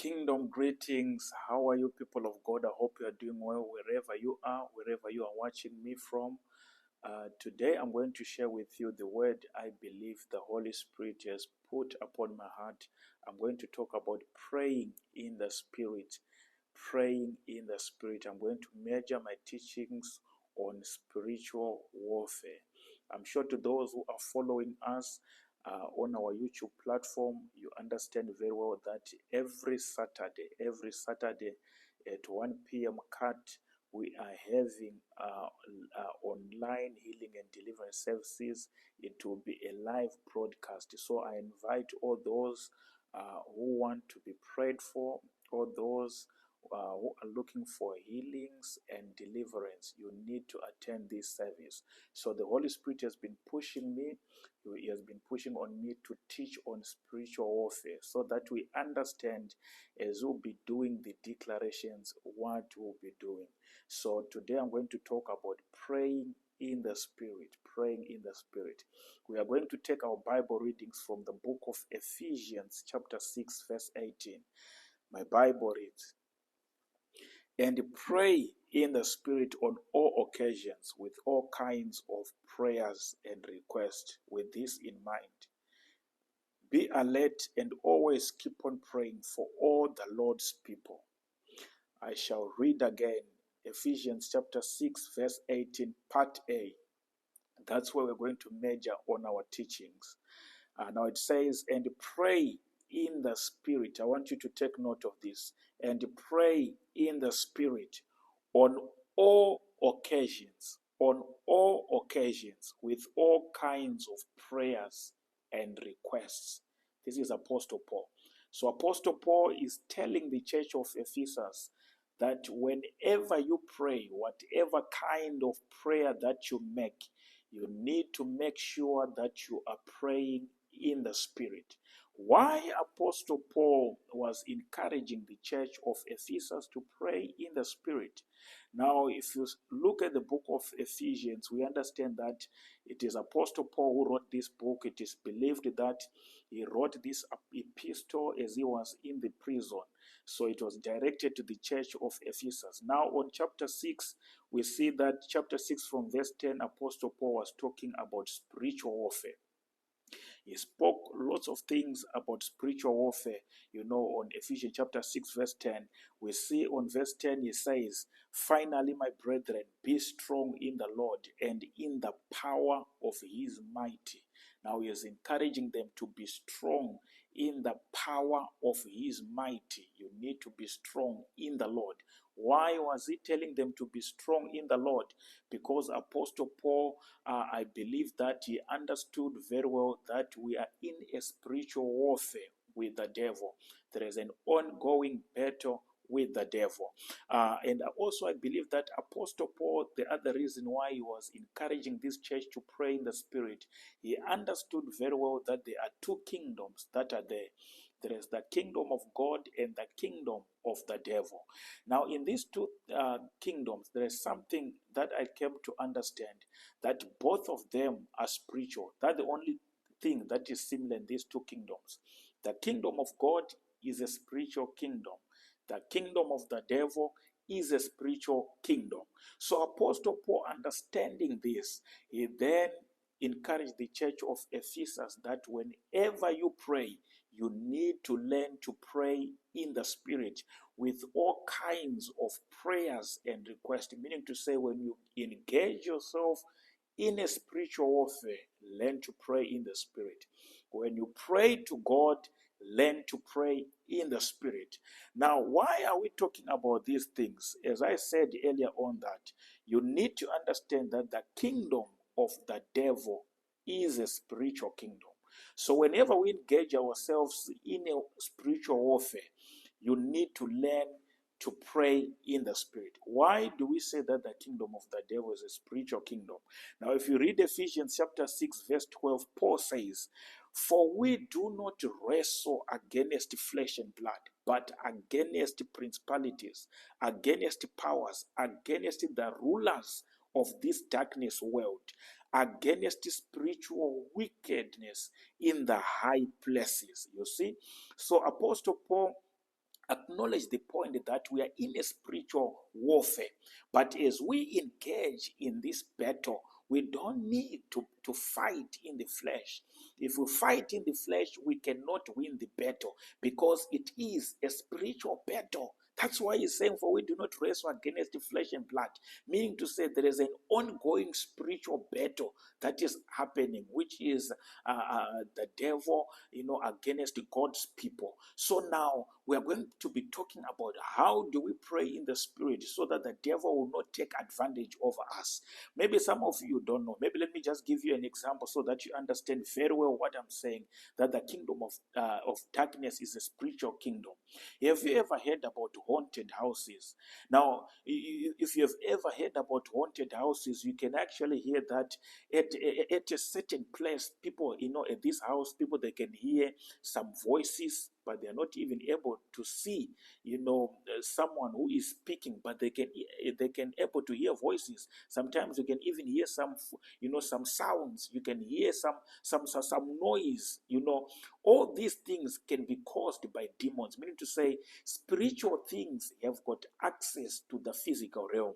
Kingdom greetings. How are you, people of God? I hope you are doing well wherever you are watching me from. Today, I'm going to share with you the word I believe the Holy Spirit has put upon my heart. I'm going to talk about praying in the Spirit. Praying in the Spirit. I'm going to measure my teachings on spiritual warfare. I'm sure to those who are following us on our YouTube platform, you understand very well that every Saturday at 1 p.m. cut, we are having online healing and deliverance services. It will be a live broadcast. So I invite all those who want to be prayed for, all those who are looking for healings and deliverance. You need to attend this service. So the Holy Spirit has been pushing me. He has been pushing on me to teach on spiritual warfare so that we understand as we'll be doing the declarations what we'll be doing. So today I'm going to talk about praying in the Spirit. Praying in the Spirit. We are going to take our Bible readings from the book of Ephesians chapter 6 verse 18. My Bible reads, "And pray in the Spirit on all occasions with all kinds of prayers and requests, with this in mind. Be alert and always keep on praying for all the Lord's people." I shall read again Ephesians chapter 6 verse 18 part A. That's where we're going to major on our teachings. Now it says, "And pray in the Spirit." I want you to take note of this. "And pray in the Spirit on all occasions, with all kinds of prayers and requests." This is Apostle Paul. So Apostle Paul is telling the church of Ephesus that whenever you pray, whatever kind of prayer that you make, you need to make sure that you are praying in the Spirit. Why Apostle Paul was encouraging the church of Ephesus to pray in the Spirit? Now, if you look at the book of Ephesians, we understand that it is Apostle Paul who wrote this book. It is believed that he wrote this epistle as he was in the prison. So it was directed to the church of Ephesus. Now on chapter 6, we see that chapter 6 from verse 10, Apostle Paul was talking about spiritual warfare. He spoke lots of things about spiritual warfare. On Ephesians chapter 6 verse 10, we see on verse 10 he says, "Finally, my brethren, be strong in the Lord and in the power of his might." Now he is encouraging them to be strong in the power of his might. You need to be strong in the Lord. Why was he telling them to be strong in the Lord? Because Apostle Paul, I believe that he understood very well that we are in a spiritual warfare with the devil. There is an ongoing battle with the devil. And also I believe that Apostle Paul, the other reason why he was encouraging this church to pray in the Spirit, he understood very well that there are two kingdoms that are there. There is the kingdom of God and the kingdom of the devil. Now, in these two kingdoms, there is something that I came to understand, that both of them are spiritual. That's the only thing that is similar in these two kingdoms. The kingdom of God is a spiritual kingdom. The kingdom of the devil is a spiritual kingdom. So Apostle Paul, understanding this, he then encouraged the church of Ephesus that whenever you pray, you need to learn to pray in the Spirit with all kinds of prayers and requests. Meaning to say, when you engage yourself in a spiritual warfare, learn to pray in the Spirit. When you pray to God, learn to pray in the Spirit. Now, why are we talking about these things? As I said earlier on, that you need to understand that the kingdom of the devil is a spiritual kingdom. So whenever we engage ourselves in a spiritual warfare, you need to learn to pray in the Spirit. Why do we say that the kingdom of the devil is a spiritual kingdom? Now, if you read Ephesians chapter 6 verse 12, Paul says, "For we do not wrestle against flesh and blood, but against principalities, against powers, against the rulers of this darkness world, against spiritual wickedness in the high places." You see? So Apostle Paul acknowledge the point that we are in a spiritual warfare. But as we engage in this battle, we don't need to fight in the flesh. If we fight in the flesh, we cannot win the battle because it is a spiritual battle. That's why he's saying, for we do not wrestle against the flesh and blood, meaning to say there is an ongoing spiritual battle that is happening, which is the devil, against God's people. So now we are going to be talking about how do we pray in the spirit so that the devil will not take advantage over us. Maybe some of you don't know. Maybe let me just give you an example so that you understand very well what I'm saying, that the kingdom of darkness is a spiritual kingdom. Have you ever heard about haunted houses? Now, if you have ever heard about haunted houses, you can actually hear that at a certain place, people, at this house, people, they can hear some voices, but they are not even able to see, someone who is speaking, but they can able to hear voices. Sometimes you can even hear some sounds. You can hear some noise. All these things can be caused by demons, meaning to say spiritual things have got access to the physical realm.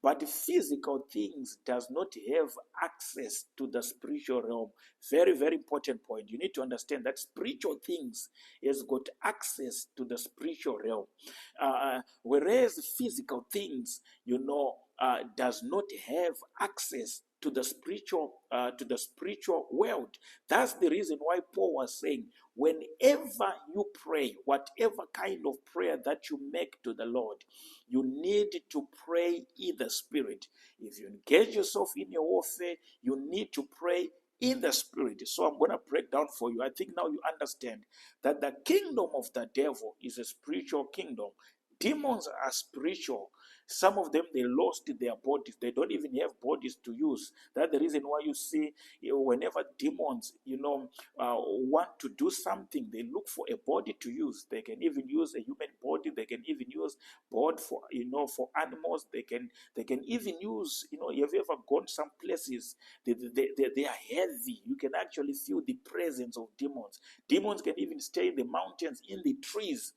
But physical things does not have access to the spiritual realm. Very, very important point. You need to understand that spiritual things has got access to the spiritual realm. Whereas physical things, does not have access to the spiritual world. That's the reason why Paul was saying, whenever you pray, whatever kind of prayer that you make to the Lord, you need to pray in the spirit. If you engage yourself in your warfare, you need to pray in the spirit. So I'm going to break down for you. I think now you understand that the kingdom of the devil is a spiritual kingdom. Demons are spiritual. Some of them, they lost their bodies. They don't even have bodies to use. That's the reason why you see, whenever demons, want to do something, they look for a body to use. They can even use a human body. They can even use blood for animals. They can even use, have you ever gone some places? They are heavy. You can actually feel the presence of demons. Demons can even stay in the mountains, in the trees.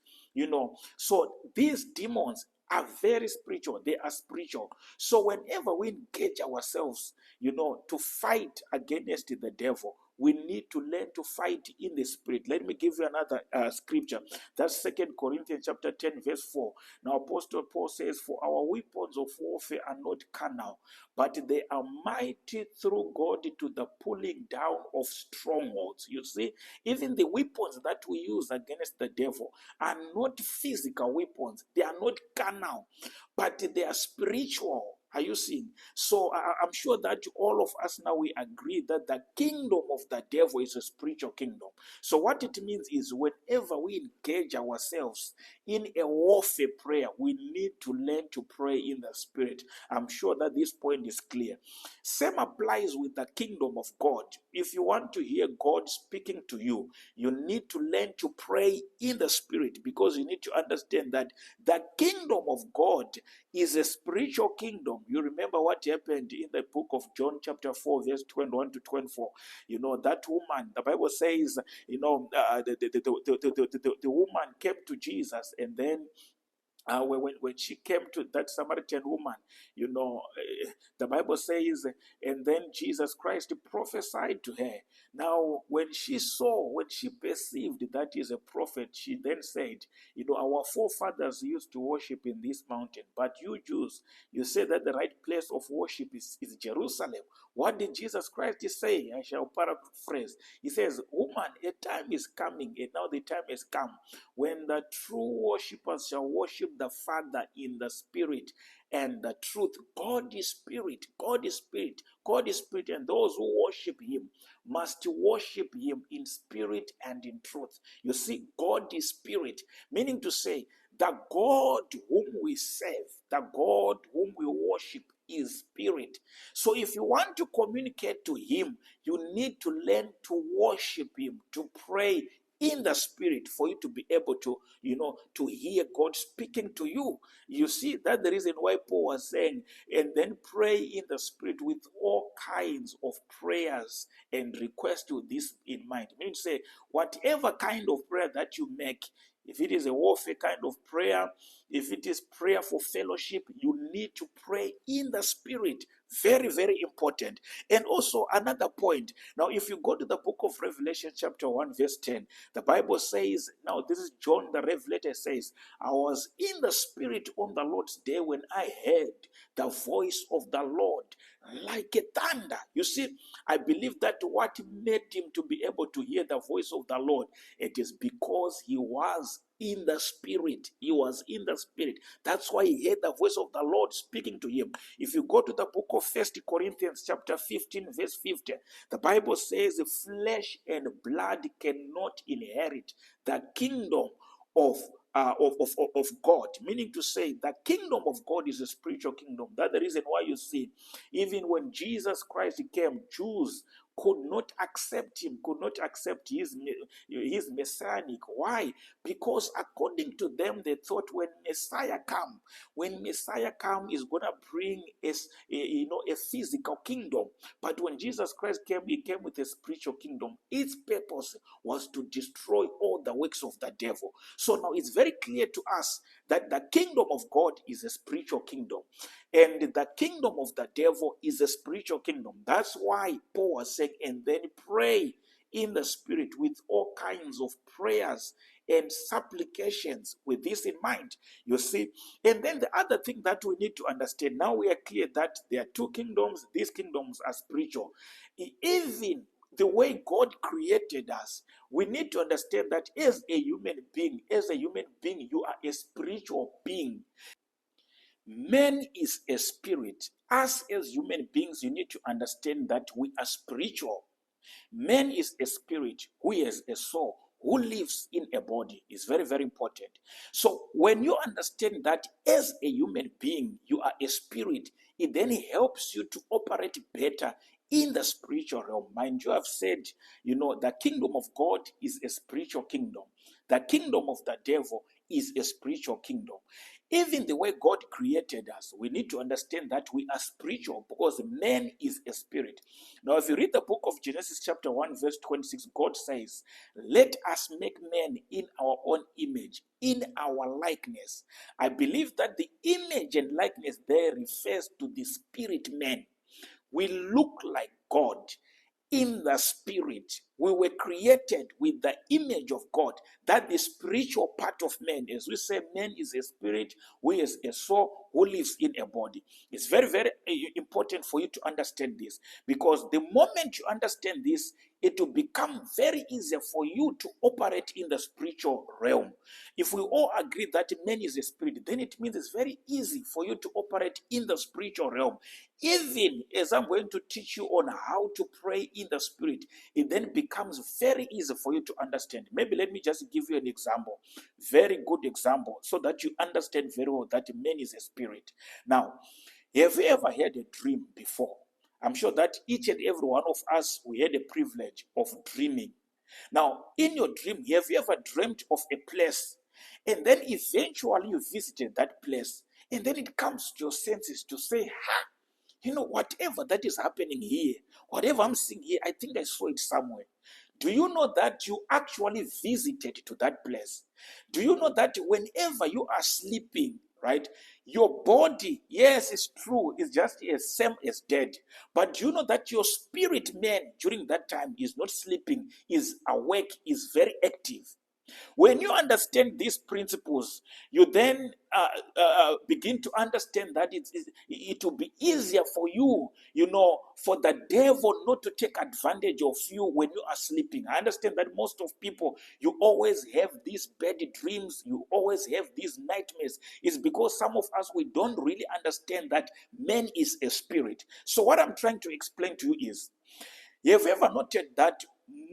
So these demons are very spiritual. They are spiritual. So whenever we engage ourselves, to fight against the devil, we need to learn to fight in the spirit. Let me give you another scripture. That's 2 Corinthians chapter 10, verse 4. Now, Apostle Paul says, for our weapons of warfare are not carnal, but they are mighty through God to the pulling down of strongholds. You see, even the weapons that we use against the devil are not physical weapons. They are not carnal, but they are spiritual. Are you seeing? So I'm sure that all of us now, we agree that the kingdom of the devil is a spiritual kingdom. So what it means is whenever we engage ourselves in a warfare prayer, we need to learn to pray in the spirit. I'm sure that this point is clear. Same applies with the kingdom of God. If you want to hear God speaking to you, you need to learn to pray in the spirit, because you need to understand that the kingdom of God is a spiritual kingdom. You remember what happened in the book of John chapter 4 verse 21 to 24. That woman, the Bible says, the woman came to Jesus, and then when she came to that Samaritan woman, the Bible says, and then Jesus Christ prophesied to her. Now, when she perceived that is a prophet, she then said, our forefathers used to worship in this mountain, but you Jews, you say that the right place of worship is Jerusalem. What did Jesus Christ say? I shall paraphrase. He says, woman, a time is coming, and now the time has come, when the true worshippers shall worship the Father in the spirit and the truth. God is spirit. God is spirit. God is spirit. And those who worship him must worship him in spirit and in truth. You see, God is spirit, meaning to say, the God whom we serve, the God whom we worship is spirit. So if you want to communicate to him, you need to learn to worship him, to pray in the spirit, for you to be able to, to hear God speaking to you. You see, that's the reason why Paul was saying, and then pray in the spirit with all kinds of prayers and requests with this in mind. I mean to say, whatever kind of prayer that you make, If it is a warfare kind of prayer, if it is prayer for fellowship, you need to pray in the spirit. Very, very important. And also another point. Now, if you go to the book of Revelation, chapter 1, verse 10, the Bible says, now this is John the Revelator says, I was in the spirit on the Lord's day when I heard the voice of the Lord like a thunder. You see, I believe that what made him to be able to hear the voice of the Lord, it is because he was in the spirit. He was in the spirit. That's why he heard the voice of the Lord speaking to him. If you go to the book of 1 Corinthians chapter 15, verse 50, the Bible says flesh and blood cannot inherit the kingdom of God, meaning to say the kingdom of God is a spiritual kingdom. That's the reason why you see, even when Jesus Christ came, Jews could not accept him, could not accept his messianic. Why? Because according to them, they thought when Messiah come is gonna bring a physical kingdom. But when Jesus Christ came, he came with a spiritual kingdom. Its purpose was to destroy all the works of the devil. So now it's very clear to us that the kingdom of God is a spiritual kingdom, and the kingdom of the devil is a spiritual kingdom. That's why Paul was saying, and then pray in the spirit with all kinds of prayers and supplications with this in mind. You see, and then the other thing that we need to understand, now we are clear that there are two kingdoms. These kingdoms are spiritual. Even the way God created us, we need to understand that as a human being, you are a spiritual being. Man is a spirit. Us as human beings, you need to understand that we are spiritual. Man is a spirit who has a soul, who lives in a body. Is very, very important. So when you understand that as a human being, you are a spirit, it then helps you to operate better in the spiritual realm. Mind you, have said, the kingdom of God is a spiritual kingdom. The kingdom of the devil is a spiritual kingdom. Even the way God created us, we need to understand that we are spiritual because man is a spirit. Now, if you read the book of Genesis chapter 1, verse 26, God says, let us make man in our own image, in our likeness. I believe that the image and likeness there refers to the spirit man. We look like God in the spirit. We were created with the image of God. That the spiritual part of man, as we say, man is a spirit who is a soul who lives in a body. It's very, very important for you to understand this, because the moment you understand this, it will become very easy for you to operate in the spiritual realm. If we all agree that man is a spirit, then it means it's very easy for you to operate in the spiritual realm. Even as I'm going to teach you on how to pray in the spirit, it then becomes very easy for you to understand. Maybe let me just give you an example, very good example, so that you understand very well that man is a spirit. Now, have you ever had a dream before? I'm sure that each and every one of us, we had a privilege of dreaming. Now, in your dream, have you ever dreamt of a place, and then eventually you visited that place, and then it comes to your senses to say, whatever that is happening here, whatever I'm seeing here, I think I saw it somewhere. Do you know that you actually visited to that place? Do you know that whenever you are sleeping, right, your body, yes, it's true, it's just as same as dead. But do you know that your spirit man during that time is not sleeping, is awake, is very active? When you understand these principles, you then begin to understand that it will be easier for you, for the devil not to take advantage of you when you are sleeping. I understand that most of people, you always have these bad dreams, you always have these nightmares. It's because some of us, we don't really understand that man is a spirit. So what I'm trying to explain to you is, have you ever noted that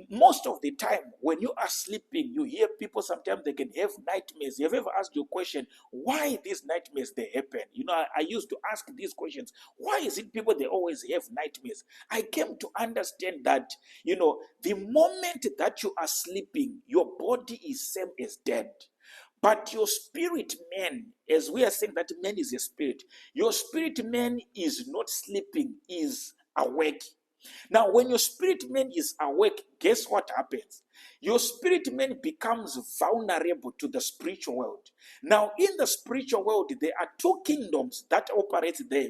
most of the time when you are sleeping, you hear people, sometimes they can have nightmares. Have you ever asked your question, why these nightmares they happen? I used to ask these questions. Why is it people, they always have nightmares? I came to understand that, the moment that you are sleeping, your body is same as dead. But your spirit man, as we are saying that man is a spirit, your spirit man is not sleeping, is awake. Now, when your spirit man is awake, guess what happens? Your spirit man becomes vulnerable to the spiritual world. Now, in the spiritual world, there are two kingdoms that operate there.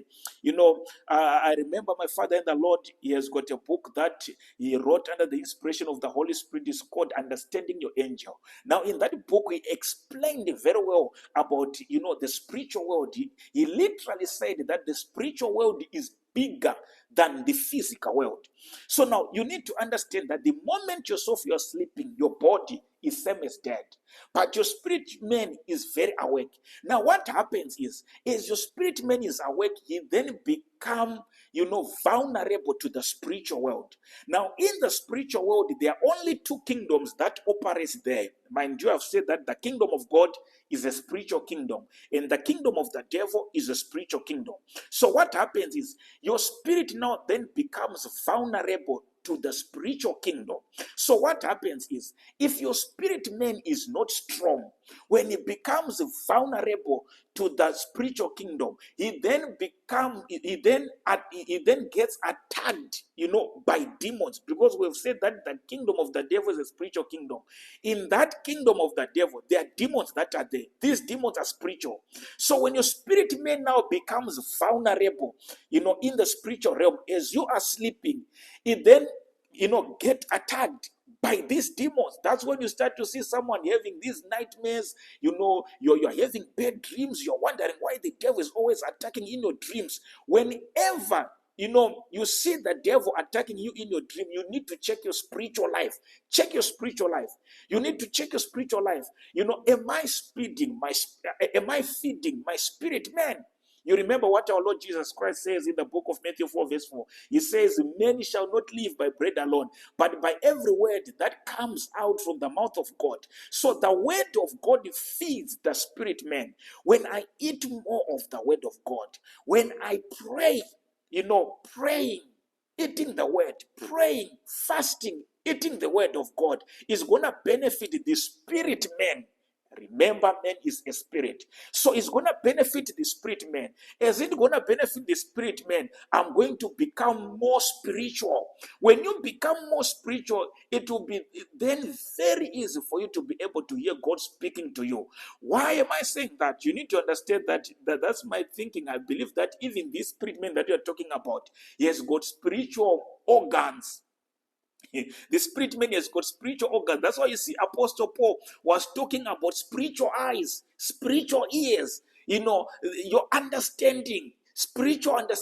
I remember my father in the Lord, he has got a book that he wrote under the inspiration of the Holy Spirit. It's called Understanding Your Angel. Now, in that book, he explained very well about, the spiritual world. He literally said that the spiritual world is bigger than the physical world. So now you need to understand that the moment yourself you're sleeping, your body is same as dead, but your spirit man is very awake. Now what happens is, as your spirit man is awake, he then become vulnerable to the spiritual world. Now in the spiritual world, there are only two kingdoms that operate there. Mind you, I've said that the kingdom of God is a spiritual kingdom, and the kingdom of the devil is a spiritual kingdom. So what happens is, your spirit now then becomes vulnerable to the spiritual kingdom. So what happens is, if your spirit man is not strong, when he becomes vulnerable to the spiritual kingdom, he then gets attacked, by demons, because we've said that the kingdom of the devil is a spiritual kingdom. In that kingdom of the devil, there are demons that are there. These demons are spiritual. So when your spirit man now becomes vulnerable, in the spiritual realm, as you are sleeping, it then, get attacked by these demons. That's when you start to see someone having these nightmares. You're having bad dreams. You're wondering why the devil is always attacking in your dreams. Whenever you see the devil attacking you in your dream, you need to check your spiritual life. Check your spiritual life. You need to check your spiritual life. Am I feeding my spirit man? You remember what our Lord Jesus Christ says in the book of Matthew 4 verse 4. He says, "Many shall not live by bread alone, but by every word that comes out from the mouth of God." So the word of God feeds the spirit man. When I eat more of the word of God, when I pray, praying, eating the word, praying, fasting, eating the word of God is going to benefit the spirit man. Remember, man is a spirit. So it's going to benefit the spirit man. Is it going to benefit the spirit man? I'm going to become more spiritual. When you become more spiritual, it will be then very easy for you to be able to hear God speaking to you. Why am I saying that? You need to understand that's my thinking. I believe that even this spirit man that you're talking about, he has got spiritual organs. The spirit man has got spiritual organs. That's why you see Apostle Paul was talking about spiritual eyes, spiritual ears, your understanding, spiritual eyes,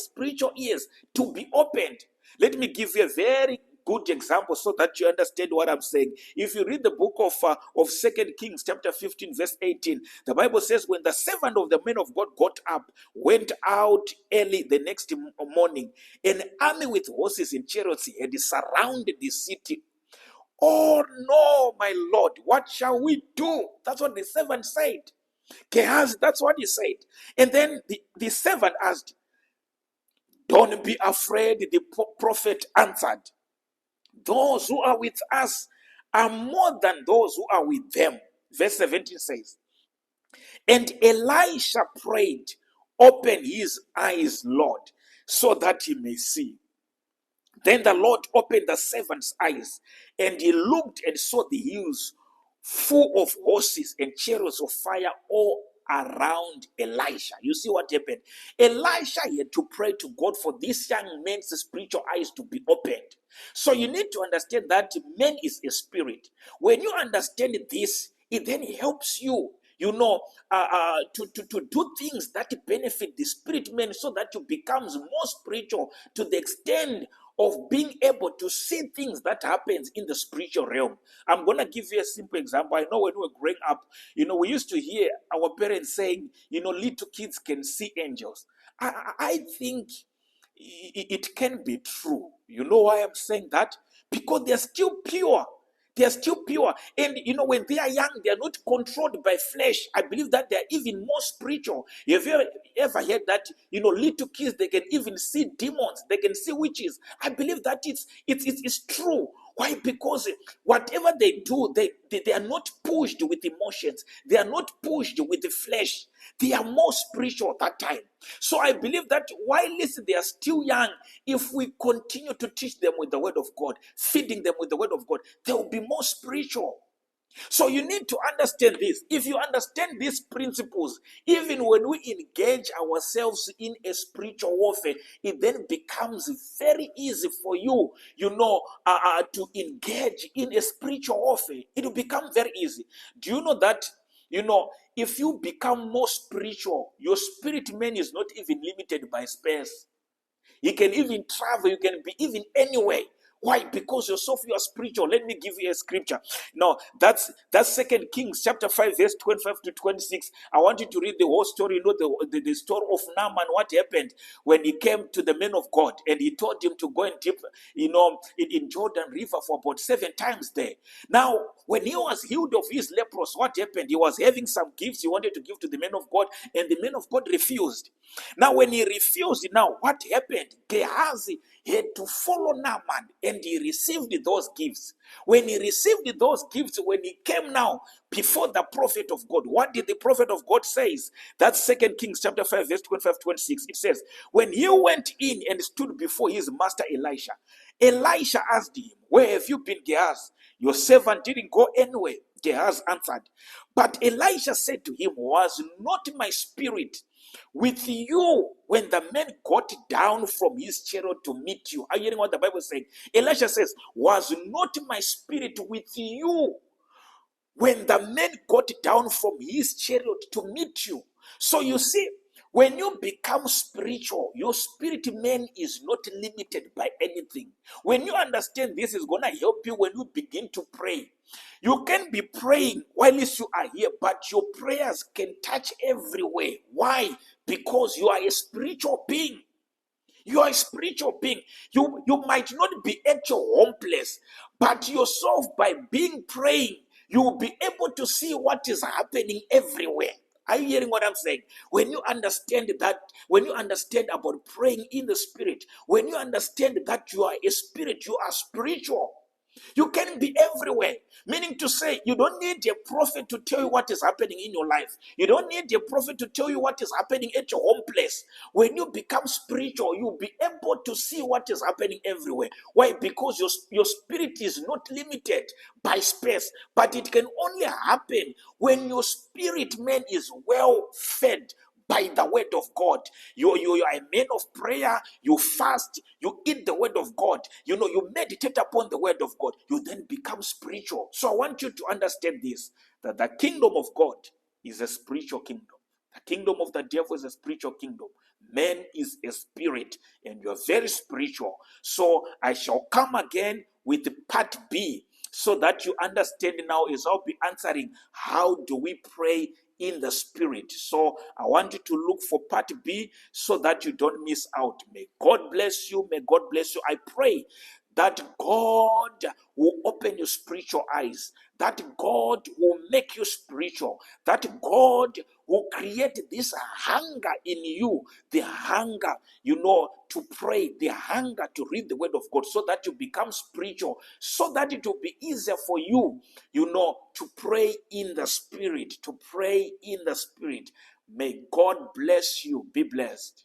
spiritual ears to be opened. Let me give you a very good example so that you understand what I'm saying. If you read the book of 2 Kings chapter 15 verse 18, the Bible says, when the servant of the man of God got up, went out early the next morning, an army with horses and chariots had surrounded the city. "Oh no, my Lord, what shall we do?" That's what the servant said. Gehazi, that's what he said. And then the servant asked, "Don't be afraid," the prophet answered. "Those who are with us are more than those who are with them." Verse 17 says, "And Elisha prayed, 'Open his eyes, Lord, so that he may see.' Then the Lord opened the servant's eyes, and he looked and saw the hills full of horses and chariots of fire all around Elisha." You see what happened? Elisha had to pray to God for this young man's spiritual eyes to be opened. So you need to understand that man is a spirit. When you understand this, it then helps you, to do things that benefit the spirit man, so that you becomes more spiritual to the extent of being able to see things that happens in the spiritual realm. I'm going to give you a simple example. I know when we were growing up, we used to hear our parents saying, little kids can see angels. I think it can be true. You know why I'm saying that? Because they're still pure. They are still pure. And when they are young, they are not controlled by flesh. I believe that they are even more spiritual. Have you ever heard that, little kids, they can even see demons, they can see witches? I believe that it's true. Why? Because whatever they do, they are not pushed with emotions. They are not pushed with the flesh. They are more spiritual at that time. So I believe that while they are still young, if we continue to teach them with the word of God, feeding them with the word of God, they will be more spiritual. So you need to understand this. If you understand these principles, even when we engage ourselves in a spiritual warfare, it then becomes very easy for you, to engage in a spiritual warfare. It will become very easy. Do you know that, if you become more spiritual, your spirit man is not even limited by space. You can even travel. You can be even anywhere. Why? Because you are spiritual. Let me give you a scripture. No, that's 2 Kings chapter 5, verse 25 to 26. I want you to read the whole story. The story of Naaman, what happened when he came to the man of God and he told him to go and dip, in Jordan River for about 7 times there. Now, when he was healed of his leprosy, what happened? He was having some gifts he wanted to give to the man of God, and the man of God refused. Now, when he refused, now what happened? Gehazi had to follow Naaman, and he received those gifts. When he received those gifts, when he came now before the prophet of God, what did the prophet of God say? That's 2 Kings chapter 5, verse 25, 26. It says, when he went in and stood before his master Elisha asked him, where have you been, Gehazi? Your servant didn't go anywhere. Gehazi answered. But Elisha said to him, was not my spirit with you when the man got down from his chariot to meet you? Are you hearing what the Bible is saying? Elisha says, was not my spirit with you when the man got down from his chariot to meet you? So you see, when you become spiritual, your spirit man is not limited by anything. When you understand this, is going to help you when you begin to pray. You can be praying while you are here, but your prayers can touch everywhere. Why? Because you are a spiritual being. You are a spiritual being. You might not be at your home place, but yourself, by being praying, you will be able to see what is happening everywhere. Are you hearing what I'm saying? When you understand that, when you understand about praying in the spirit, when you understand that you are a spirit, you are spiritual. You can be everywhere. Meaning to say, you don't need a prophet to tell you what is happening in your life. You don't need a prophet to tell you what is happening at your home place. When you become spiritual, you'll be able to see what is happening everywhere. Why? Because your spirit is not limited by space, but it can only happen when your spirit man is well fed by the word of God. You are a man of prayer, you fast, you eat the word of God, you meditate upon the word of God, you then become spiritual. So I want you to understand this, that the kingdom of God is a spiritual kingdom. The kingdom of the devil is a spiritual kingdom. Man is a spirit, and you are very spiritual. So I shall come again with part B, so that you understand now, is I'll be answering how do we pray in the spirit. So I want you to look for part B so that you don't miss out. May God bless you. May God bless you. I pray that God will open your spiritual eyes, that God will make you spiritual, that God will create this hunger in you, the hunger, to pray, the hunger to read the word of God, so that you become spiritual, so that it will be easier for you, to pray in the spirit, to pray in the spirit. May God bless you. Be blessed.